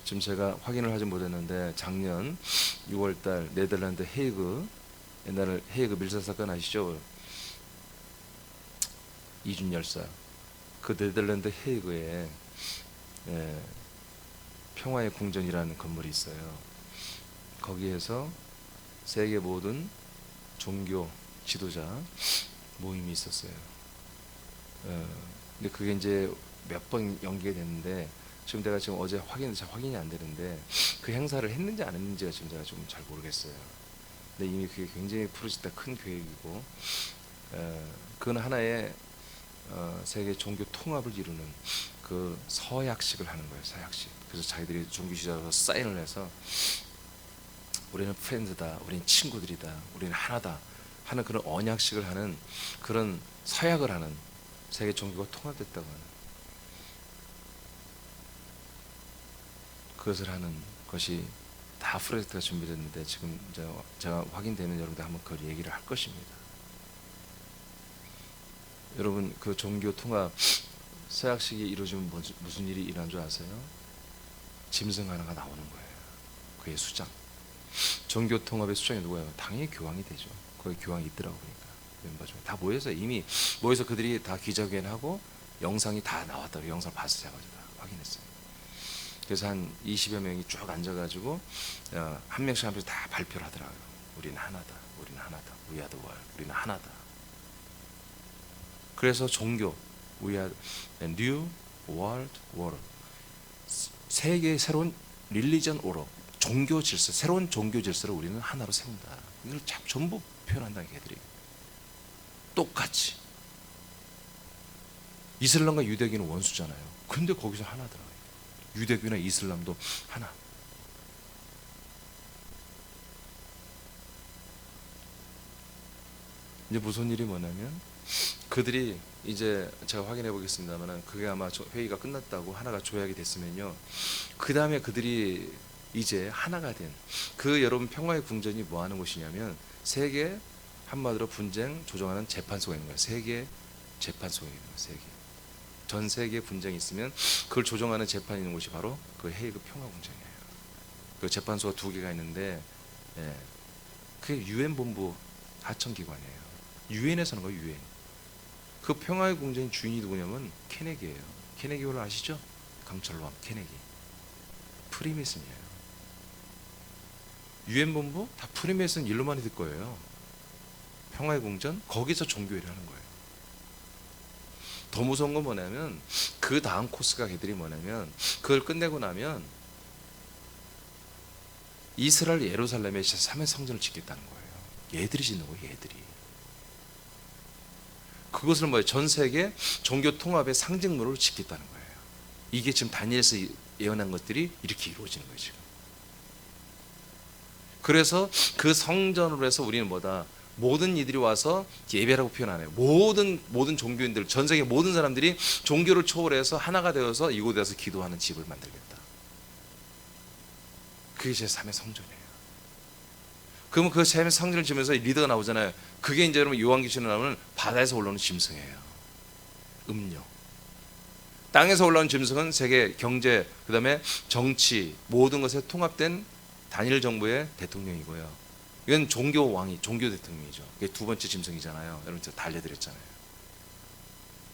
지금 제가 확인을 하지 못했는데 작년 6월달 네덜란드 헤이그, 옛날 헤이그 밀사 사건 아시죠? 이준 열사, 그 네덜란드 헤이그에 평화의 궁전이라는 건물이 있어요. 거기에서 세계 모든 종교 지도자 모임이 있었어요. 근데 그게 이제 몇 번 연기가 됐는데 지금 내가 지금 어제 확인이 안 되는데 그 행사를 했는지 안 했는지가 지금 제가 좀 잘 모르겠어요. 근데 이미 그게 굉장히 프로젝트가 큰 계획이고, 그건 하나의 세계 종교 통합을 이루는 그 서약식을 하는 거예요. 서약식. 그래서 자기들이 종교 지도자로 사인을 해서 우리는 프렌드다, 우리는 친구들이다, 우리는 하나다 하는 그런 언약식을 하는 그런 서약을 하는, 세계 종교가 통합됐다고 하는 그것을 하는 것이 다 프로젝트가 준비됐는데, 지금 제가 확인되면 여러분들 한번 그 얘기를 할 것입니다. 여러분, 그 종교 통합 서약식이 이루어지면 무슨 일이 일어난 줄 아세요? 짐승 하나가 나오는 거예요. 그의 수장. 종교 통합의 수장이 누구예요? 당연히 교황이 되죠. 거기 교황이 있더라고. 보니까 멤버 중에 다 모여서, 이미 모여서 그들이 다 기자회견하고 영상이 다 나왔다고. 영상을 봤어요. 제가 확인했어요. 그래서 한 20여 명이 쭉 앉아가지고 한 명씩 한 명씩 다 발표를 하더라고요. 우리는 하나다, 우리는 하나다, We are the world, 우리는 하나다. 그래서 종교, We are the new world order, 세계의 새로운 릴리전 오더, 종교 질서, 새로운 종교 질서를 우리는 하나로 세운다. 이걸 전부 표현한다는 게 애들이 똑같이. 이슬람과 유대교는 원수잖아요. 근데 거기서 하나더라고요. 유대교나 이슬람도 하나. 이제 무슨 일이 뭐냐면, 그들이 이제 제가 확인해 보겠습니다만, 그게 아마 회의가 끝났다고 하나가 조약이 됐으면요, 그 다음에 그들이 이제 하나가 된 그 여러분 평화의 궁전이 뭐 하는 곳이냐면, 세계 한마디로 분쟁 조정하는 재판소가 있는 거예요. 세계 재판소가 있는 거예요. 세계 전 세계 분쟁이 있으면 그걸 조정하는 재판이 있는 곳이 바로 그 헤이그 평화 궁전이에요. 그 재판소가 2개가 있는데, 그게 유엔 본부 하청 기관이에요. 유엔에서 하는 거예요. 유엔. 그 평화의 궁전의 주인이 누구냐면 케네기예요. 케네기를 아시죠? 강철왕 케네기. 프리메슨이에요. 유엔 본부 다 프리메슨 일로만 있을 거예요. 평화의 궁전, 거기서 종교회를 하는 거예요. 더 무서운 건 뭐냐면, 그 다음 코스가 걔들이 뭐냐면, 그걸 끝내고 나면 이스라엘 예루살렘에 3회 성전을 짓겠다는 거예요. 얘들이 짓는 거예요. 얘들이. 그것을 뭐예요? 전 세계 종교 통합의 상징물을 짓겠다는 거예요. 이게 지금 다니엘에서 예언한 것들이 이렇게 이루어지는 거예요. 지금. 그래서 그 성전으로 해서 우리는 뭐다? 모든 이들이 와서 예배라고 표현하네요. 모든 종교인들, 전 세계 모든 사람들이 종교를 초월해서 하나가 되어서 이곳에 와서 기도하는 집을 만들겠다. 그게 제3의 성전이에요. 그러면 그 제3의 성전을 지으면서 리더가 나오잖아요. 그게 이제 여러분 요한계시록에 나오는 바다에서 올라오는 짐승이에요. 음료. 땅에서 올라오는 짐승은 세계 경제, 그 다음에 정치, 모든 것에 통합된 단일 정부의 대통령이고요. 이건 종교 왕이, 종교 대통령이죠. 이게 2번째 짐승이잖아요. 여러분 제가 다 알려드렸잖아요.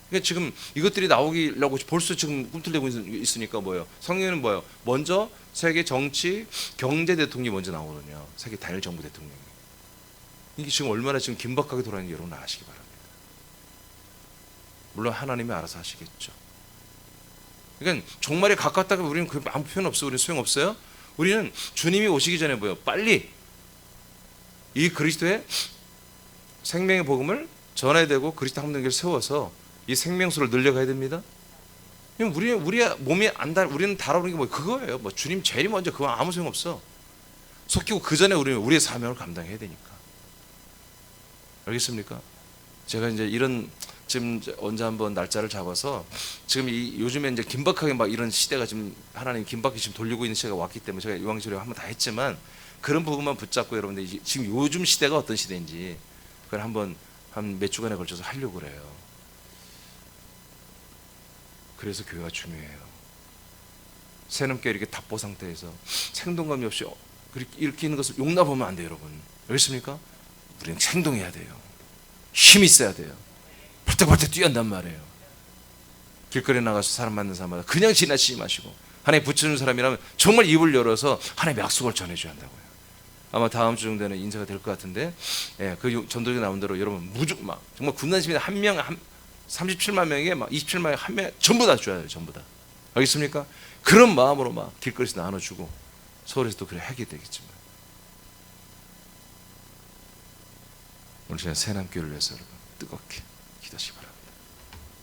그러니까 지금 이것들이 나오기라고 벌써 지금 꿈틀대고 있으니까 뭐예요? 성경에는 뭐예요? 먼저 세계 정치, 경제 대통령이 먼저 나오거든요. 세계 단일 정부 대통령이. 이게 지금 얼마나 지금 긴박하게 돌아가는지 여러분 아시기 바랍니다. 물론 하나님이 알아서 하시겠죠. 그러니까 종말에 가깝다고 우리는 그 아무 표현 없어요. 우리는 소용없어요. 우리는 주님이 오시기 전에 뭐예요? 빨리 이 그리스도의 생명의 복음을 전해야 되고 그리스도 합당을 세워서 이 생명수를 늘려가야 됩니다. 우리의 몸이 우리는 달아오르는 게 뭐 그거예요. 뭐 주님 제일 먼저 그거 아무 소용 없어. 속히고 그 전에 우리는 우리의 사명을 감당해야 되니까. 알겠습니까? 제가 이제 이런 지금 언제 한번 날짜를 잡아서 지금 요즘에 이제 긴박하게 막 이런 시대가 지금 하나님 긴박히 지금 돌리고 있는 시대가 왔기 때문에 제가 요한계시록에 한번 다 했지만 그런 부분만 붙잡고 여러분들 지금 요즘 시대가 어떤 시대인지 그걸 한번 한 몇 주간에 걸쳐서 하려고 그래요. 그래서 교회가 중요해요. 새넘게 이렇게 답보 상태에서 생동감이 없이 이렇게 있는 것을 용납하면 안 돼요, 여러분. 알겠습니까? 우리는 행동해야 돼요. 힘이 있어야 돼요. 벌떡벌떡 뛰어야 한단 말이에요. 길거리에 나가서 사람 만난 사람마다 그냥 지나치지 마시고 하나님 붙여주는 사람이라면 정말 입을 열어서 하나님의 약속을 전해줘야 한다고요. 아마 다음 주 정도는 인사가 될 것 같은데, 그 전도에 나온 대로 여러분 막 정말 군단 시민 한 명, 37만 명에게 막 27만 한 명 전부 다 줘야 돼요. 전부 다. 알겠습니까? 그런 마음으로 막 길거리에서 나눠주고 서울에서도 그래 하게 되겠지만 오늘 제가 새남교회를 위해서 여러분 뜨겁게